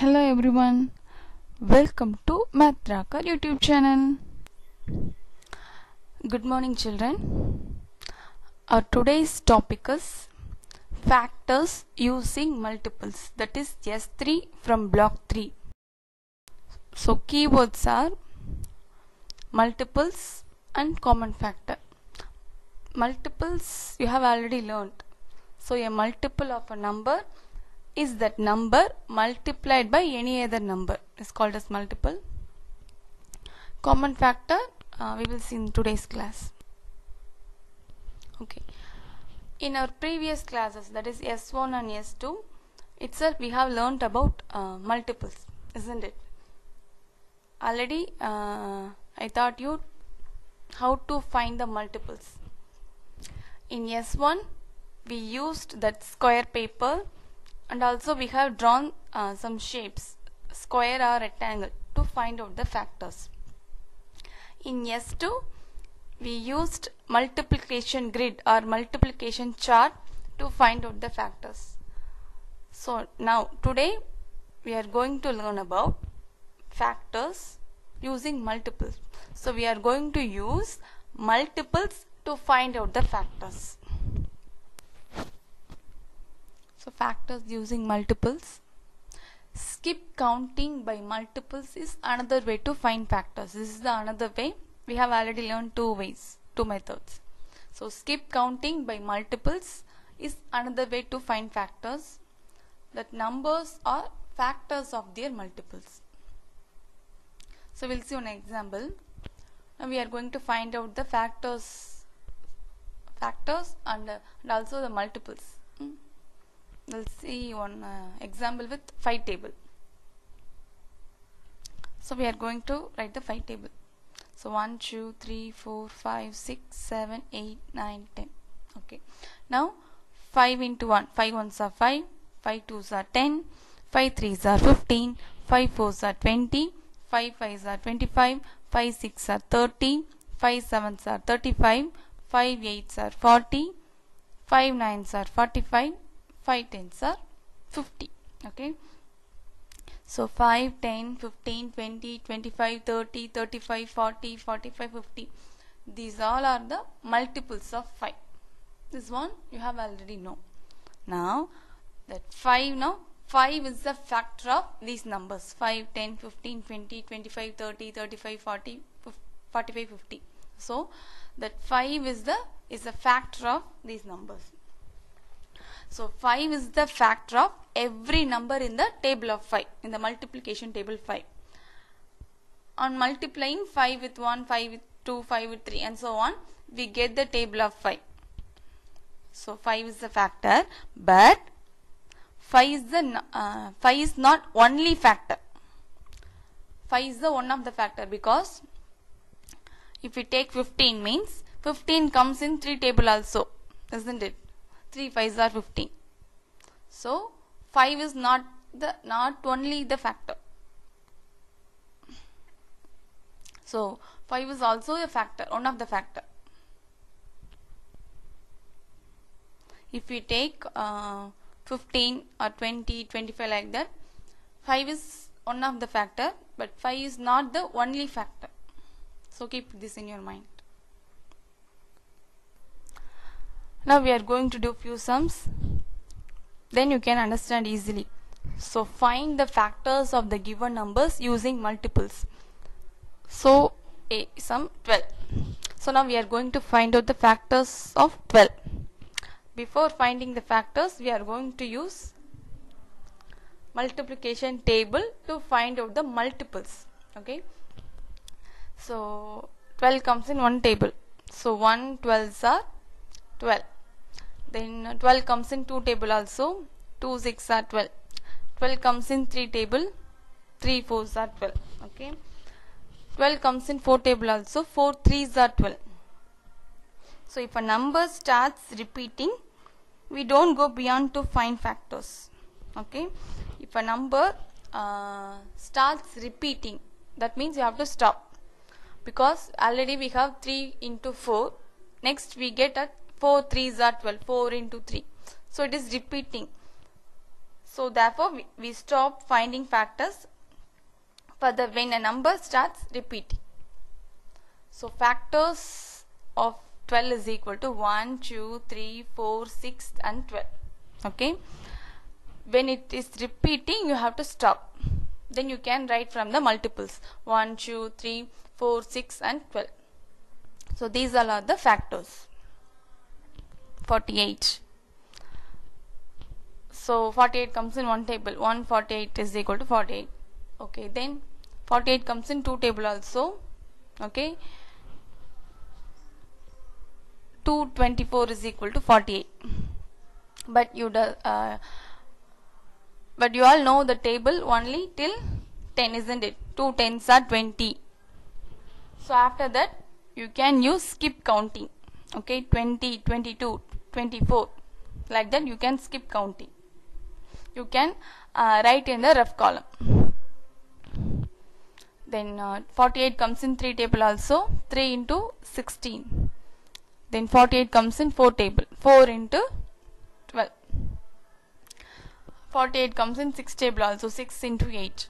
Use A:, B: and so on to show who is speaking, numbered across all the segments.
A: Hello everyone, welcome to Math Tracker YouTube channel. Good morning children. Our today's topic is factors using multiples, that is S3 from block 3. So keywords are multiples and common factor. Multiples you have already learned. So a multiple of a number is that number multiplied by any other number is called as multiple. Common factor we will see in today's class. Okay. In our previous classes, that is S1 and S2 itself, we have learnt about multiples, isn't it? Already I taught you how to find the multiples. In S1 we used that square paper, and also we have drawn some shapes, square or rectangle, to find out the factors. In S2 we used multiplication grid or multiplication chart to find out the factors. So now today we are going to learn about factors using multiples. So we are going to use multiples to find out the factors. So factors using multiples. Skip counting by multiples is another way to find factors. This is the another way. We have already learned two methods. So skip counting by multiples is another way to find factors, that numbers are factors of their multiples. So we'll see one example. Now we are going to find out the factors and also the multiples. We'll see one example with 5 table. So we are going to write the 5 table. So 1, 2, 3, 4, 5, 6, 7, 8, 9, 10. Okay. Now 5 into 1. 5 ones are 5, 5 twos are 10, 5 threes are 15, 5 fours are 20, 5 fives are 25, 5 six are 30, 5 sevens are 35, 5 eights are 40, 5 nines are 45, 5 tens are 50. Okay. So 5, 10, 15, 20, 25, 30, 35, 40, 45, 50. These all are the multiples of 5. This one you have already know. Now that 5 is the factor of these numbers. 5, 10, 15, 20, 25, 30, 35, 40, 45, 50. So that 5 is a factor of these numbers. So 5 is the factor of every number in the table of 5, in the multiplication table 5. On multiplying 5 with 1, 5 with 2, 5 with 3 and so on, we get the table of 5. So 5 is the factor, but 5 is not only factor. 5 is the one of the factor, because if we take 15 means 15 comes in 3 table also, isn't it? 3 5s are 15. So 5 is not only the factor. So 5 is also a factor, one of the factor. If we take 15 or 20, 25 like that, 5 is one of the factor, but 5 is not the only factor. So keep this in your mind. Now we are going to do few sums, then you can understand easily. So find the factors of the given numbers using multiples. So sum 12. So now we are going to find out the factors of 12. Before finding the factors, we are going to use multiplication table to find out the multiples. Okay. So 12 comes in one table. So 1 12s are 12. Then 12 comes in 2 table also, 2 6 are 12. 12 comes in 3 table, 3 4s are 12. Okay. 12 comes in 4 table also, 4 3s are 12. So if a number starts repeating, we don't go beyond to find factors. Okay. If a number starts repeating, that means you have to stop, because already we have 3 into 4. Next we get at 4 3s are 12, 4 into 3. So it is repeating. So therefore we stop finding factors for the when a number starts repeating. So factors of 12 is equal to 1, 2, 3, 4, 6 and 12. Okay. When it is repeating, you have to stop. Then you can write from the multiples 1, 2, 3, 4, 6 and 12. So these all are the factors. 48. So 48 comes in one table. 148 is equal to 48. Okay, then 48 comes in two table also. Okay. 224 is equal to 48. But you all know the table only till 10, isn't it? 2 tens are 20. So after that you can use skip counting. Okay, 20, 22, 24. Like that you can skip counting. You can write in the rough column. Then 48 comes in 3 table also. 3 into 16. Then 48 comes in 4 table. 4 into 12. 48 comes in 6 table also. 6 into 8.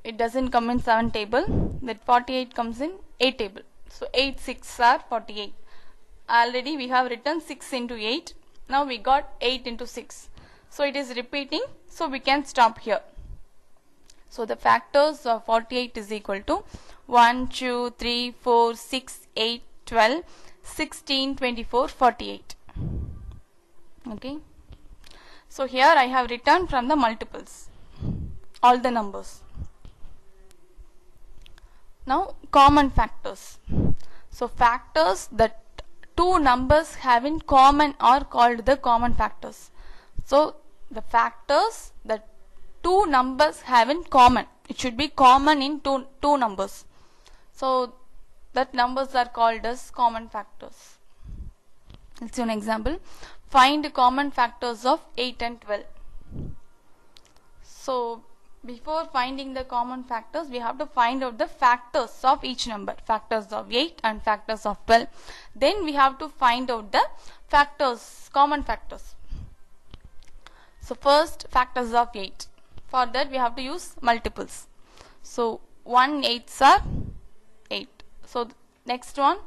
A: It doesn't come in 7 table. That 48 comes in 8 table. So 8 6 are 48. Already we have written 6 into 8. Now we got 8 into 6. So it is repeating. So we can stop here. So the factors of 48 is equal to 1, 2, 3, 4, 6, 8, 12, 16, 24, 48. Okay. So here I have written from the multiples all the numbers. Now common factors. So factors that two numbers have in common are called the common factors. So the factors that two numbers have in common, it should be common in two numbers. So that numbers are called as common factors. Let's see an example. Find common factors of 8 and 12. So before finding the common factors, we have to find out the factors of each number. Factors of 8 and factors of 12. Then we have to find out the factors, common factors. So first, factors of 8. For that we have to use multiples. So 1 8s are 8. So next one,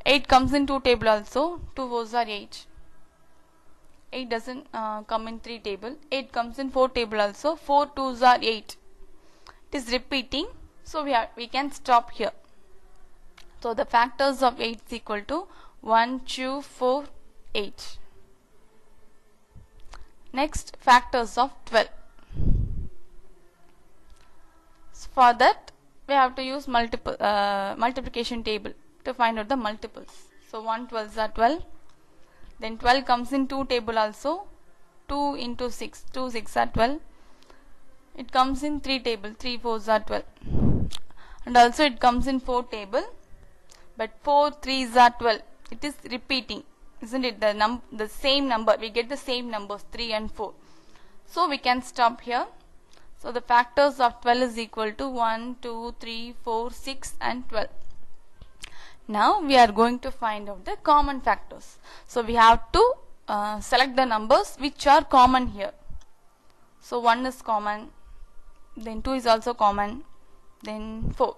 A: 8 comes in 2 table also. 2 4s are 8. 8 doesn't come in 3 table. 8 comes in 4 table also. 4 2s are 8. It is repeating. So we can stop here. So the factors of 8 is equal to 1, 2, 4, 8. Next, factors of 12. So for that we have to use multiplication table to find out the multiples. So 1 12s are 12. Then 12 comes in 2 table also. 2 into 6, 2 6 are 12. It comes in 3 table, 3 4s are 12. And also it comes in 4 table. But 4 3s are 12. It is repeating, isn't it? The same number, we get the same numbers 3 and 4. So we can stop here. So the factors of 12 is equal to 1, 2, 3, 4, 6 and 12. Now we are going to find out the common factors. So we have to select the numbers which are common here. So 1 is common, then 2 is also common, then 4.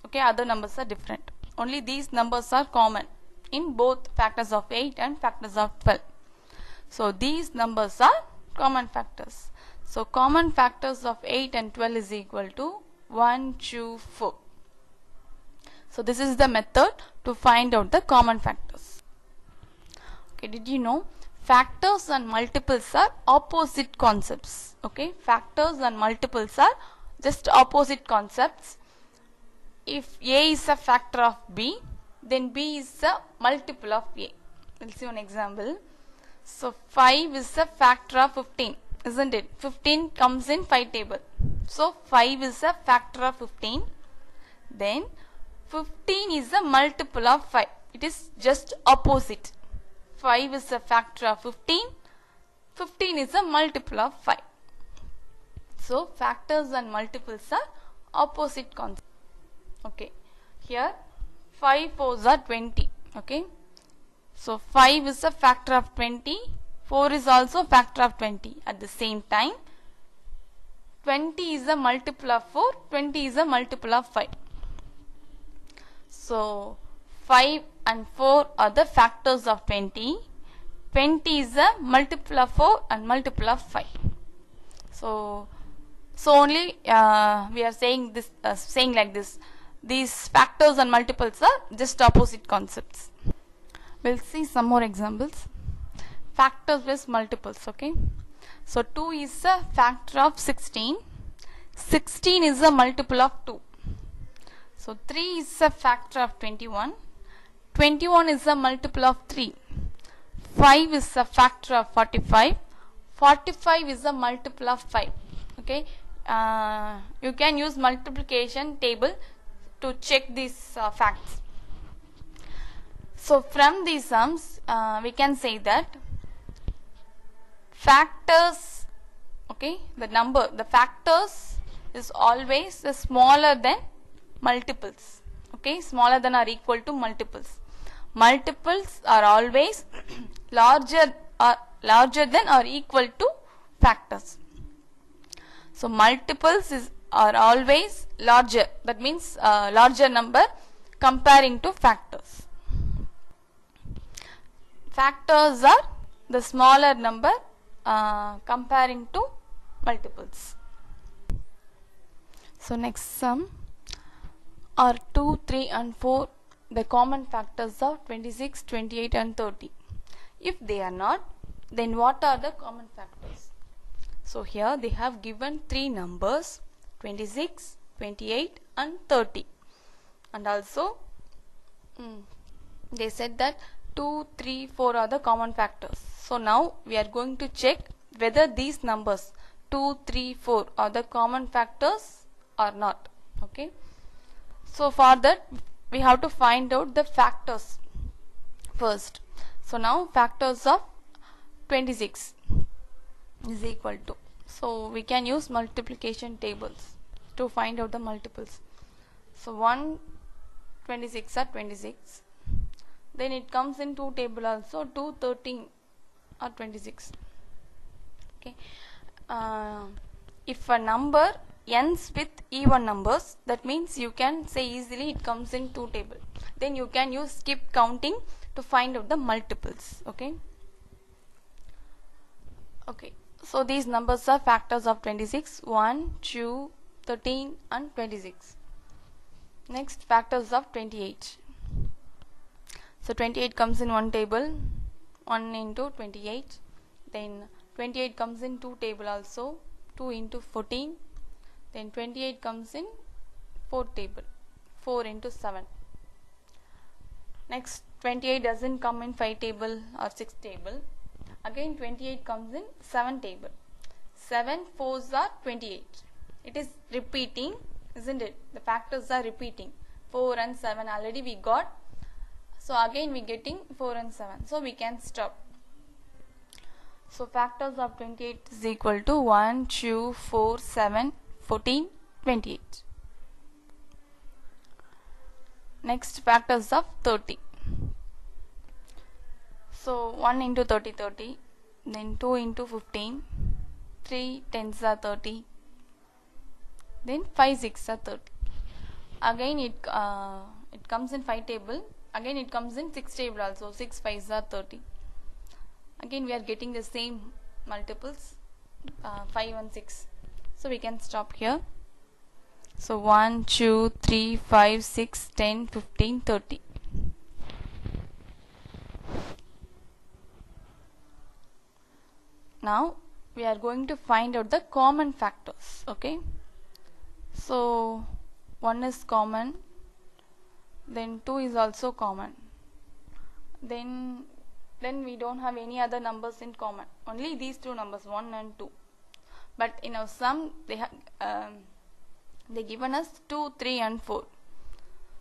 A: Okay, other numbers are different. Only these numbers are common in both factors of 8 and factors of 12. So these numbers are common factors. So common factors of 8 and 12 is equal to 1, 2, 4. So this is the method to find out the common factors. Okay, did you know factors and multiples are opposite concepts? Okay, factors and multiples are just opposite concepts. If A is a factor of B, then B is a multiple of A. We'll see one example. So 5 is a factor of 15, isn't it? 15 comes in 5 table. So 5 is a factor of 15. Then 15 is a multiple of 5. It is just opposite. 5 is a factor of 15. 15 is a multiple of 5. So factors and multiples are opposite concepts. Okay. Here 5 4s are 20. Okay. So 5 is a factor of 20. 4 is also factor of 20. At the same time, 20 is a multiple of 4, 20 is a multiple of 5. So 5 and 4 are the factors of 20. 20 is a multiple of 4 and multiple of 5. So only we are saying this, saying like this. These factors and multiples are just opposite concepts. We'll see some more examples. Factors with multiples. Okay. So 2 is a factor of 16. 16 is a multiple of 2. So 3 is a factor of 21. 21 is a multiple of 3. 5 is a factor of 45. 45 is a multiple of 5. Okay. You can use multiplication table to check these facts. So from these sums, we can say that factors, okay, the factors is always smaller than multiples. Okay, smaller than or equal to multiples. Multiples are always larger than or equal to factors. So multiples are always larger. That means larger number comparing to factors. Factors are the smaller number comparing to multiples. So next sum, are 2, 3 and 4 the common factors of 26, 28 and 30? If they are not, then what are the common factors? So here they have given 3 numbers, 26, 28 and 30. And also they said that 2, 3, 4 are the common factors. So now we are going to check whether these numbers 2, 3, 4 are the common factors or not. Okay. So for that we have to find out the factors first. So now factors of 26 is equal to. So we can use multiplication tables to find out the multiples. So 126 are 26. Then it comes in 2 table also, 2, 13 or 26. Okay. If a number ends with even numbers, that means you can say easily it comes in 2 table. Then you can use skip counting to find out the multiples. Okay. Okay. So these numbers are factors of 26, 1, 2, 13 and 26. Next, factors of 28. So 28 comes in 1 table, 1 into 28. Then 28 comes in 2 table also, 2 into 14. Then 28 comes in 4 table, 4 into 7. Next, 28 doesn't come in 5 table or 6 table. Again 28 comes in 7 table. 7 4s are 28. It is repeating, isn't it? The factors are repeating. 4 and 7 already we got. So again we getting 4 and 7. So we can stop. So factors of 28 is equal to 1, 2, 4, 7, 14, 28. Next, factors of 30. So 1 into 30, 30. Then 2 into 15. 3 tens are 30. Then 5 6 are 30. Again it comes in 5 table. Again it comes in 6 table also. 6 5s are 30. Again we are getting the same multiples, 5 and 6. So we can stop here. So 1, 2, 3, 5, 6, 10, 15, 30. Now we are going to find out the common factors. Okay. So 1 is common. Then 2 is also common. Then we don't have any other numbers in common. Only these 2 numbers, 1 and 2. But in our sum, they given us 2, 3 and 4.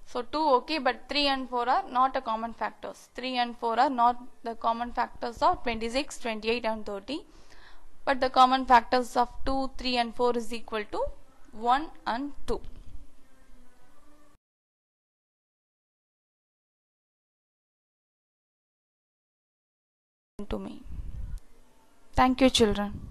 A: So 2 okay, but 3 and 4 are not a common factors. 3 and 4 are not the common factors of 26, 28 and 30. But the common factors of 2, 3 and 4 is equal to 1 and 2. To me. Thank you, children.